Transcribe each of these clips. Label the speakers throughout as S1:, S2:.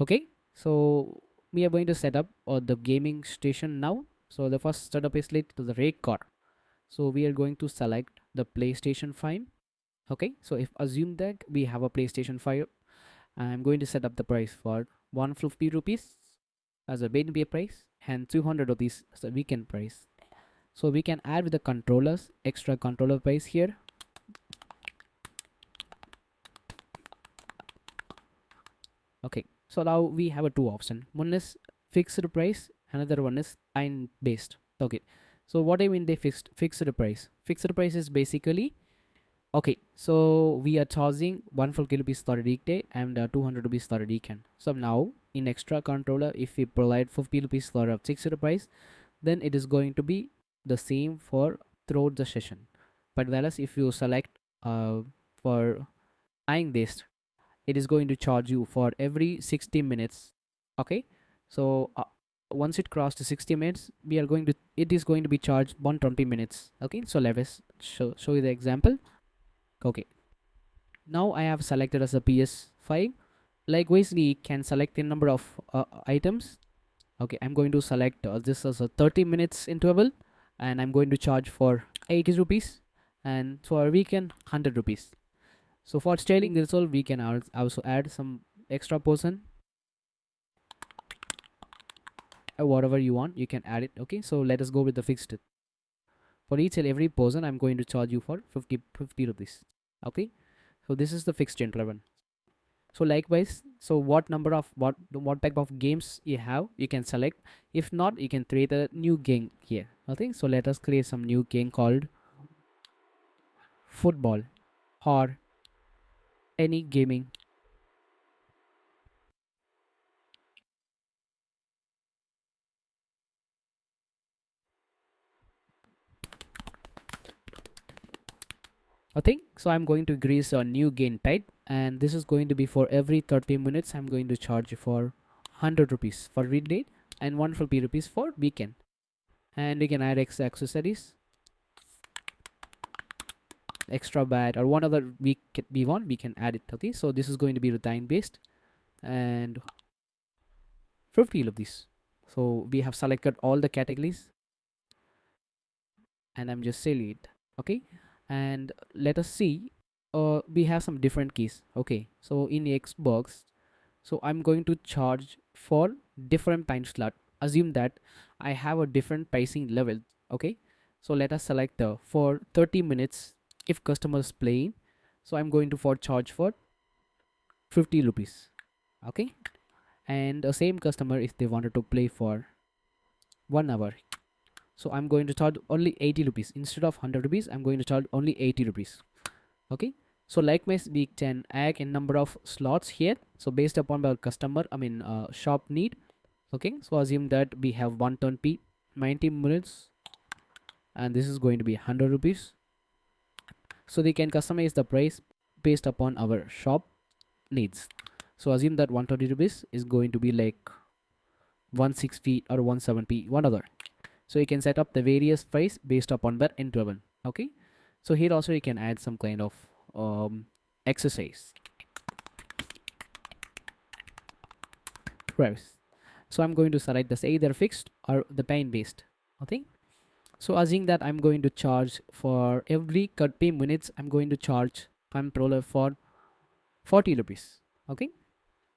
S1: Okay, so we are going to set up the gaming station now. So the first setup is related to the rate card. So we are going to select the PlayStation 5. Okay, so if assume that we have a PlayStation 5, I'm going to set up the price for 150 rupees as a main price and 200 rupees as a weekend price. So we can add with the controllers extra controller price here. Okay, so now we have a two option. One is fixed price, another one is time based. Okay, so what I mean they fixed price. Fixed price is basically okay. So we are charging 150 rupees for a weekday and 200 rupees for a weekend. So now in extra controller, if we provide 50 rupees for a fixed price, then it is going to be the same for throughout the session. But whereas if you select for time based, it is going to charge you for every 60 minutes. Okay, so once it crosses 60 minutes, we are going to it is going to be charged 120 minutes. Okay, so let us show you the example. Okay, now I have selected as a PS5. Likewise, we can select the number of items. Okay, I'm going to select this as a 30 minutes interval, and I'm going to charge for 80 rupees, and for a weekend 100 rupees. So for scaling this all, we can also add some extra person, whatever you want, you can add it. Okay, so let us go with the fixed. For each and every person, I'm going to charge you for 50 rupees. Okay, so this is the fixed interval. So likewise, so what number of what type of games you have, you can select. If not, you can create a new game here. Okay, so let us create some new game called football or any gaming. Okay, so I'm going to increase a new game type, and this is going to be for every 30 minutes. I'm going to charge you for 100 rupees for weekday and 150 rupees for weekend. And we can add extra accessories, extra bad, or one other we want, we can add it. Okay, so this is going to be the time based and 50 of these. So we have selected all the categories, and I'm just selling it. Okay, and let us see. We have some different keys. Okay, so in the Xbox, so I'm going to charge for different time slot. Assume that I have a different pricing level. Okay, so let us select for 30 minutes if customers playing. So I'm going to for charge for 50 rupees. Okay, and the same customer if they wanted to play for 1 hour, so I'm going to charge only 80 rupees instead of 100 rupees. I'm going to charge only 80 rupees. Okay, so likewise we can add a number of slots here, so based upon our customer, shop need. Okay, so assume that we have 120 90 minutes, and this is going to be 100 rupees. So they can customize the price based upon our shop needs. So assume that 120 rupees is going to be like 160 or 170 one other. So you can set up the various price based upon that interval. Okay, so here also you can add some kind of exercise price. So I'm going to select this either fixed or the time based. Okay, so assuming that I'm going to charge for every 30 minutes, I'm going to charge controller for 40 rupees. Okay,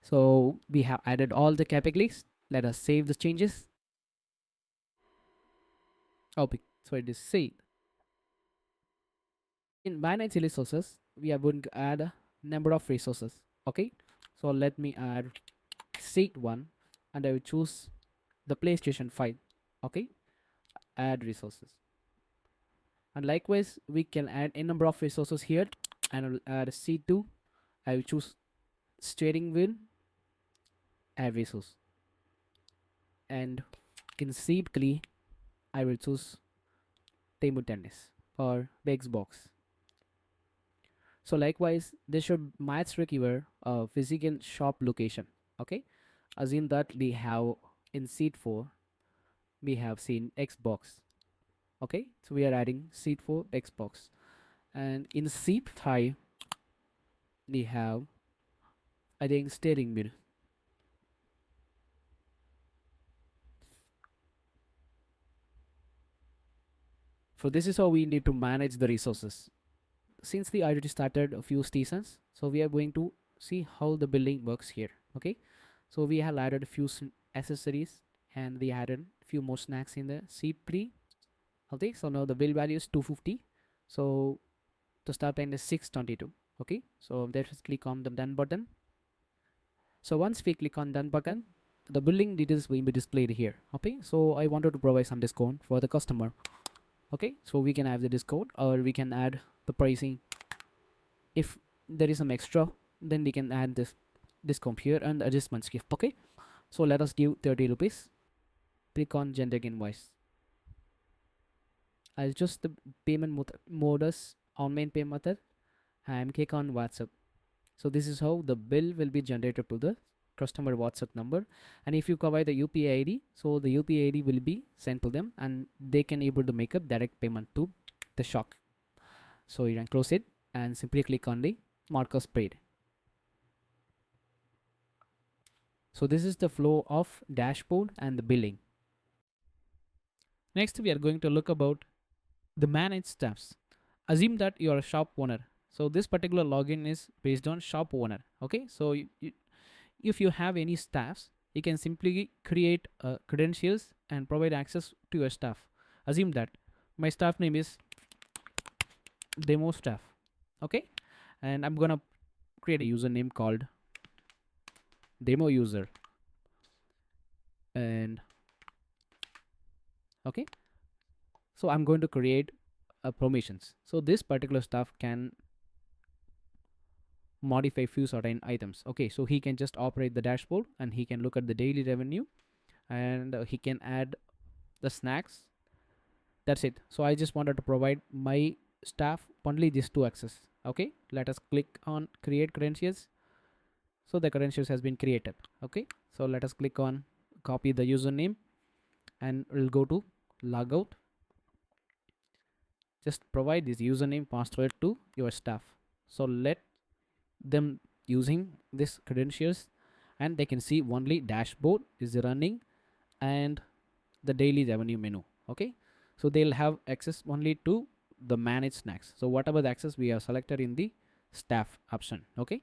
S1: so we have added all the categories. Let us save the changes. Okay, so it is saved. In manage resources, we are going to add a number of resources. Okay, so let me add seat one, and I will choose the PlayStation 5. Okay, add resources, and likewise we can add a number of resources here, and I will add seat 2. I will choose steering wheel, add resource, and in seat 3 I will choose table tennis for the Xbox. So likewise, this should match require a physical shop location. Okay, assume that we have in seat 4 we have seen Xbox. Okay, so we are adding seat 4 Xbox, and in seat 5 we have I think steering wheel. So this is how we need to manage the resources. Since the already started a few seasons, so we are going to see how the building works here. Okay, so we have added a few accessories, and we added few more snacks in the C3. Okay, so now the bill value is 250. So the start time is 622. Okay, so let's click on the done button. So once we click on done button, the billing details will be displayed here. Okay, so I wanted to provide some discount for the customer. Okay, so we can have the discount, or we can add the pricing. If there is some extra, then we can add this discount here and adjustments gift. Okay, so let us give 30 rupees. Click on generate invoice. I'll just the payment modus on main pay method and click on WhatsApp. So this is how the bill will be generated to the customer WhatsApp number. And if you provide the UPI ID, so the UPI ID will be sent to them, and they can able to make a direct payment to the shop. So you can close it and simply click on the markers paid. So this is the flow of dashboard and the billing. Next, we are going to look about the manage staffs. Assume that you are a shop owner. So this particular login is based on shop owner. Okay, so if you have any staffs, you can simply create credentials and provide access to your staff. Assume that my staff name is demo staff. Okay, and I'm gonna create a username called demo user. And okay, so I'm going to create permissions. So this particular staff can modify few certain items. Okay, so he can just operate the dashboard, and he can look at the daily revenue, and he can add the snacks. That's it. So I just wanted to provide my staff only these two access. Okay, let us click on create credentials. So the credentials has been created. Okay, so let us click on copy the username, and we'll go to logout. Just provide this username password to your staff. So let them using this credentials, and they can see only dashboard is running and the daily revenue menu. Okay, so they'll have access only to the manage snacks. So whatever the access we have selected in the staff option. Okay,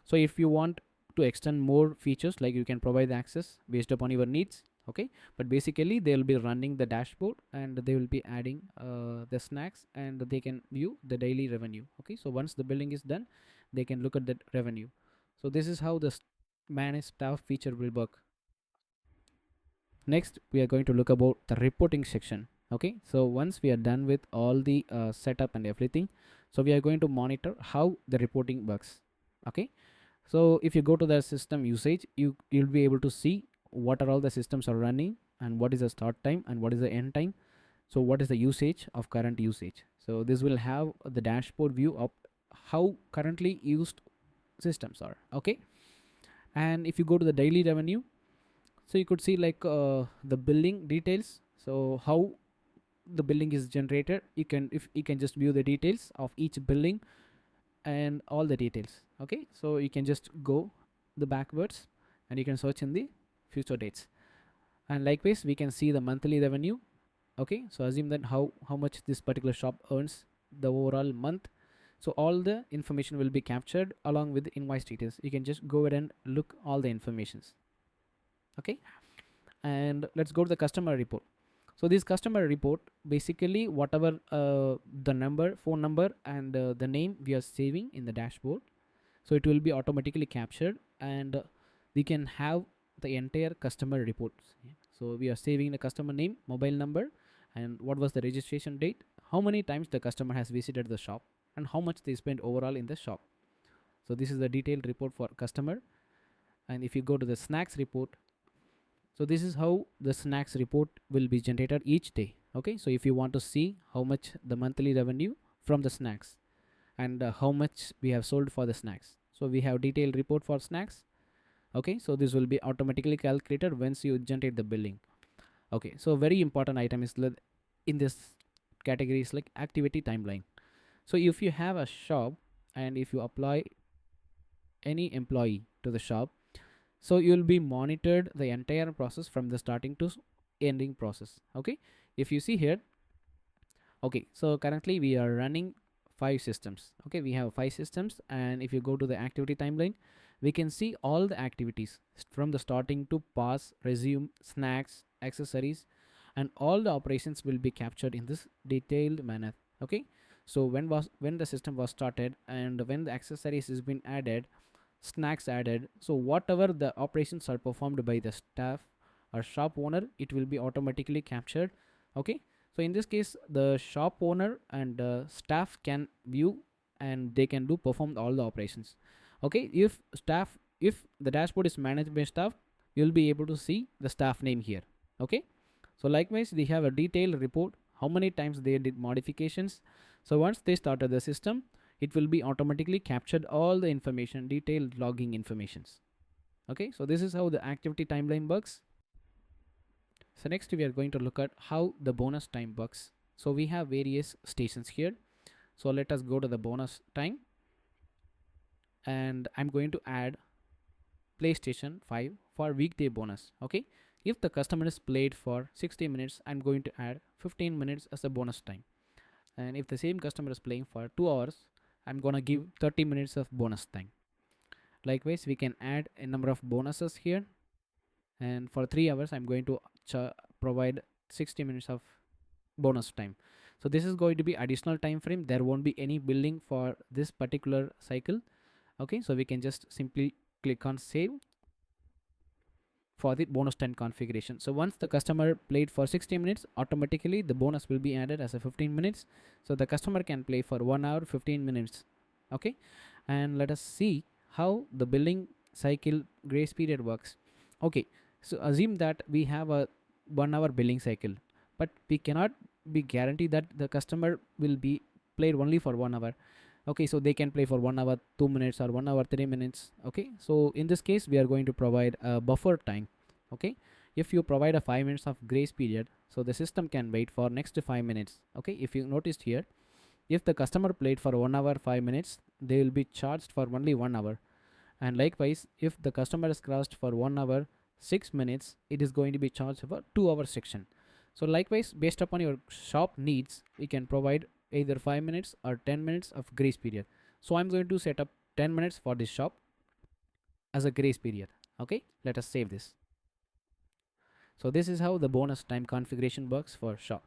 S1: so if you want to extend more features, like you can provide the access based upon your needs. Okay, but basically they'll be running the dashboard, and they will be adding the snacks, and they can view the daily revenue. Okay, so once the billing is done, they can look at that revenue. So this is how the manage staff feature will work. Next, we are going to look about the reporting section. Okay, so once we are done with all the setup and everything, so we are going to monitor how the reporting works. Okay, so if you go to the system usage, you'll be able to see what are all the systems are running, and what is the start time and what is the end time. So what is the usage of current usage. So this will have the dashboard view of how currently used systems are. Okay, and if you go to the daily revenue, so you could see like the billing details. So how the billing is generated, you can, if you can just view the details of each billing and all the details. Okay, so you can just go the backwards, and you can search in the future dates, and likewise we can see the monthly revenue. Okay, so assume that how much this particular shop earns the overall month. So all the information will be captured along with the invoice details. You can just go ahead and look all the informations. Okay, and let's go to the customer report. So this customer report, basically whatever the number, phone number, and the name we are saving in the dashboard, so it will be automatically captured, and we can have the entire customer reports. So we are saving the customer name, mobile number, and what was the registration date, how many times the customer has visited the shop, and how much they spent overall in the shop. So this is the detailed report for customer. And if you go to the snacks report, so this is how the snacks report will be generated each day. Okay, so if you want to see how much the monthly revenue from the snacks, and how much we have sold for the snacks, so we have detailed report for snacks. Okay, so this will be automatically calculated once you generate the billing. Okay, so very important item is in this category is like activity timeline. So if you have a shop, and if you apply any employee to the shop, so you'll be monitored the entire process from the starting to ending process. Okay, if you see here, Okay, so currently we are running 5 systems. Okay, we have 5 systems, and if you go to the activity timeline, we can see all the activities from the starting to pause, resume, snacks, accessories, and all the operations will be captured in this detailed manner. Okay, so when the system was started and when the accessories has been added, snacks added, so whatever the operations are performed by the staff or shop owner, it will be automatically captured. Okay, so in this case the shop owner and staff can view, and they can do perform all the operations. Okay, if the dashboard is managed by staff, you'll be able to see the staff name here. Okay, so likewise they have a detailed report how many times they did modifications. So once they started the system, it will be automatically captured all the information, detailed logging informations. Okay, so this is how the activity timeline works. So next we are going to look at how the bonus time works. So we have various stations here. So let us go to the bonus time, and I'm going to add PlayStation 5 for weekday bonus. Okay, if the customer is played for 60 minutes, I'm going to add 15 minutes as a bonus time. And if the same customer is playing for 2 hours, I'm gonna give 30 minutes of bonus time. Likewise, we can add a number of bonuses here, and for 3 hours I'm going to provide 60 minutes of bonus time. So this is going to be additional time frame. There won't be any billing for this particular cycle. Okay, so we can just simply click on save for the bonus time configuration. So once the customer played for 60 minutes, automatically the bonus will be added as a 15 minutes. So the customer can play for 1 hour 15 minutes. Okay, and let us see how the billing cycle grace period works. Okay, so assume that we have a 1 hour billing cycle, but we cannot be guaranteed that the customer will be played only for 1 hour. Okay, so they can play for 1 hour 2 minutes or 1 hour 3 minutes. Okay, so in this case we are going to provide a buffer time. Okay, if you provide a 5 minutes of grace period, so the system can wait for next 5 minutes. Okay, if you noticed here, if the customer played for 1 hour 5 minutes, they will be charged for only 1 hour. And likewise, if the customer is crossed for 1 hour 6 minutes, it is going to be charged for 2 hour section. So likewise, based upon your shop needs, we can provide either 5 minutes or 10 minutes of grace period. So I'm going to set up 10 minutes for this shop as a grace period. Okay, let us save this. So this is how the bonus time configuration works for shop.